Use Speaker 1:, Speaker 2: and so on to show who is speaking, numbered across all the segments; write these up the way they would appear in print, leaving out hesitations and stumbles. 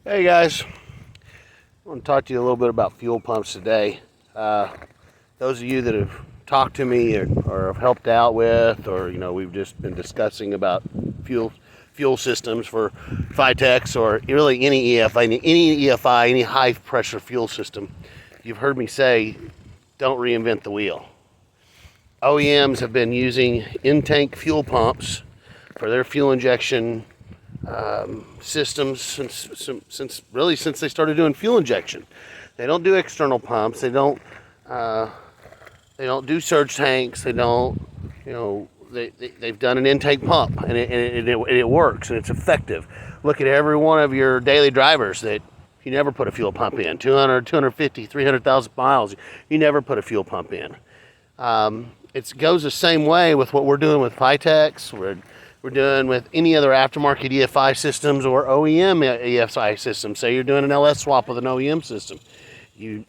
Speaker 1: Hey guys, I want to talk to you a little bit about fuel pumps today. Those of you that have talked to me or have helped out with, or we've just been discussing about fuel systems for Fitechs or really any EFI, any high pressure fuel system. You've heard me say, don't reinvent the wheel. OEMs have been using in-tank fuel pumps for their fuel injection systems since they started doing fuel injection. They don't do external pumps. They don't do surge tanks. They don't. They've done an intake pump, and it works and it's effective. Look at every one of your daily drivers that you never put a fuel pump in. 200, 250, 300,000 miles. You never put a fuel pump in. It goes the same way with what we're doing with Fitechs. We're doing with any other aftermarket EFI systems or OEM EFI systems. Say you're doing an LS swap with an OEM system. You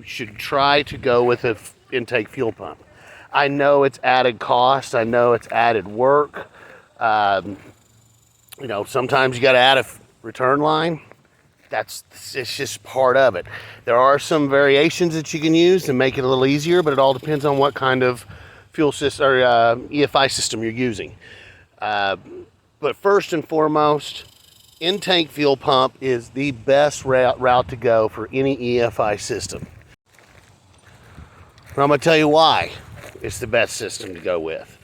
Speaker 1: should try to go with an intake fuel pump. I know it's added cost. I know it's added work. Sometimes you got to add a return line. It's just part of it. There are some variations that you can use to make it a little easier, but it all depends on what kind of fuel system or EFI system you're using. But first and foremost, in-tank fuel pump is the best route to go for any EFI system. And I'm going to tell you why it's the best system to go with.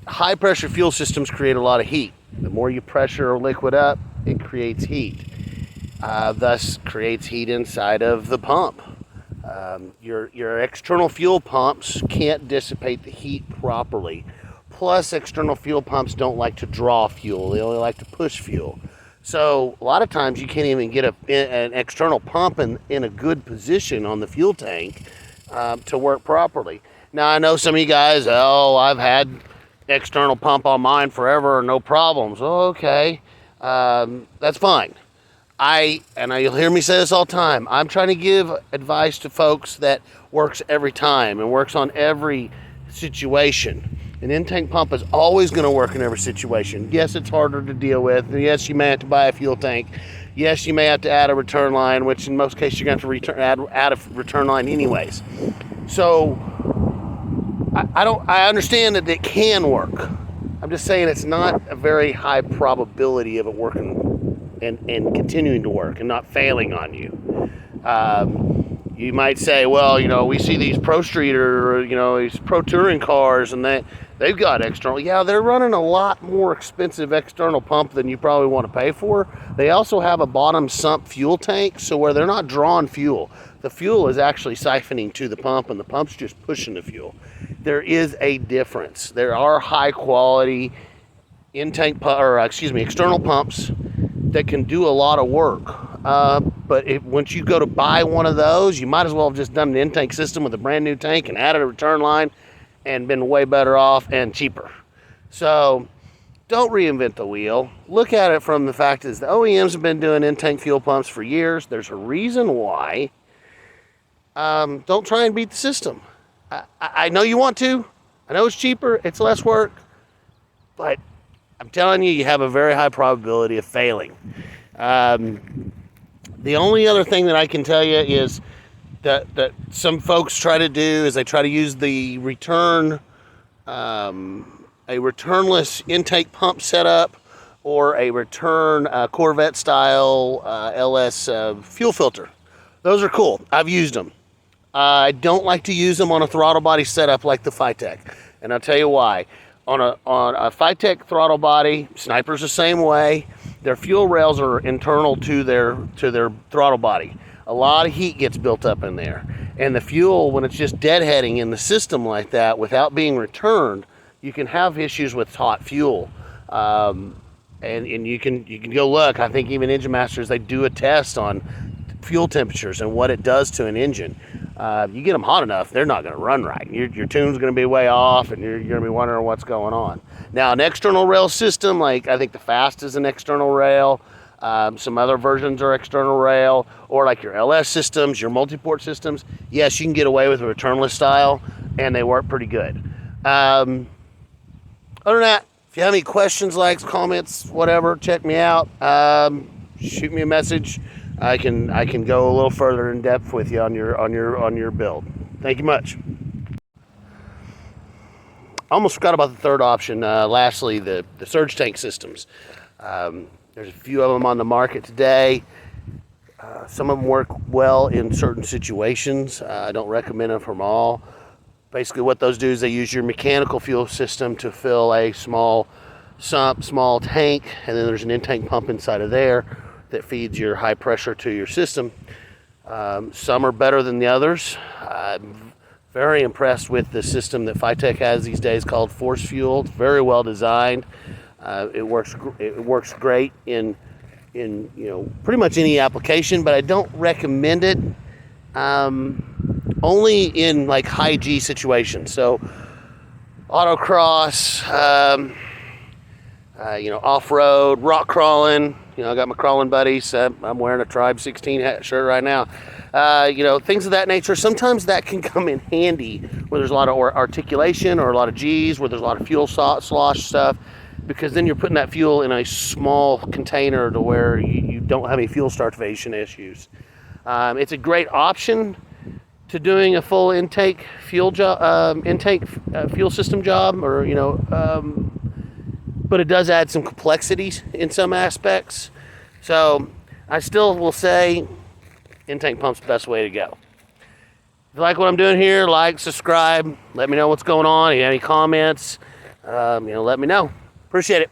Speaker 1: High pressure fuel systems create a lot of heat. The more you pressure a liquid up, it creates heat. Thus creates heat inside of the pump. Your external fuel pumps can't dissipate the heat properly. Plus, external fuel pumps don't like to draw fuel. They only like to push fuel. So a lot of times you can't even get an external pump in a good position on the fuel tank to work properly. Now, I know some of you guys, I've had external pump on mine forever, no problems. Okay, that's fine. You'll hear me say this all the time. I'm trying to give advice to folks that works every time and works on every situation. An in-tank pump is always going to work in every situation. Yes, it's harder to deal with. Yes, you may have to buy a fuel tank. Yes, you may have to add a return line, which in most cases you're going to have to add a return line anyways. So I understand that it can work. I'm just saying it's not a very high probability of it working and continuing to work and not failing on you. You might say, well, we see these Pro Street or, these Pro Touring cars and they've got external. Yeah, they're running a lot more expensive external pump than you probably want to pay for. They also have a bottom sump fuel tank, so where they're not drawing fuel. The fuel is actually siphoning to the pump and the pump's just pushing the fuel. There is a difference. There are high quality external pumps that can do a lot of work. But once you go to buy one of those, you might as well have just done an in-tank system with a brand new tank and added a return line and been way better off and cheaper. So don't reinvent the wheel. Look at it from the fact is the OEMs have been doing in-tank fuel pumps for years. There's a reason why. Don't try and beat the system. I know you want to. I know it's cheaper. It's less work. But I'm telling you, you have a very high probability of failing. The only other thing that I can tell you is that some folks try to do is they try to use the a returnless intake pump setup or a return Corvette style LS fuel filter. Those are cool. I've used them. I don't like to use them on a throttle body setup like the Fitech, and I'll tell you why. On a Fitech throttle body, Sniper's the same way. Their fuel rails are internal to their throttle body. A lot of heat gets built up in there, and the fuel, when it's just deadheading in the system like that without being returned, you can have issues with hot fuel. And you can go look. I think even Engine Masters, they do a test on fuel temperatures and what it does to an engine. You get them hot enough, they're not going to run right. Your tune's going to be way off, and you're going to be wondering what's going on. Now, an external rail system, like I think the Fast is an external rail. Some other versions are external rail, or like your LS systems, your multi-port systems. Yes, you can get away with a returnless style, and they work pretty good. Other than that, If you have any questions, likes, comments, whatever, check me out. Shoot me a message. I can go a little further in depth with you on your build. Thank you much. I almost forgot about the third option. Lastly, the surge tank systems. There's a few of them on the market today. Some of them work well in certain situations. I don't recommend them from all. Basically what those do is they use your mechanical fuel system to fill a small sump, small tank, and then there's an intake pump inside of there that feeds your high pressure to your system. Some are better than the others. I'm very impressed with the system that Fitech has these days called Force Fuel. It's very well designed. It works great in pretty much any application, but I don't recommend it. Only in like high G situations. So autocross, off-road, rock crawling. I got my crawling buddies. I'm wearing a Tribe 16 shirt right now. Things of that nature. Sometimes that can come in handy where there's a lot of articulation or a lot of G's, where there's a lot of fuel slosh stuff, because then you're putting that fuel in a small container to where you don't have any fuel starvation issues. It's a great option to doing a full intake fuel job, fuel system job, or but it does add some complexities in some aspects. So I still will say intake pump's the best way to go. If you like what I'm doing here, like, subscribe, let me know what's going on. If you have any comments, let me know. Appreciate it.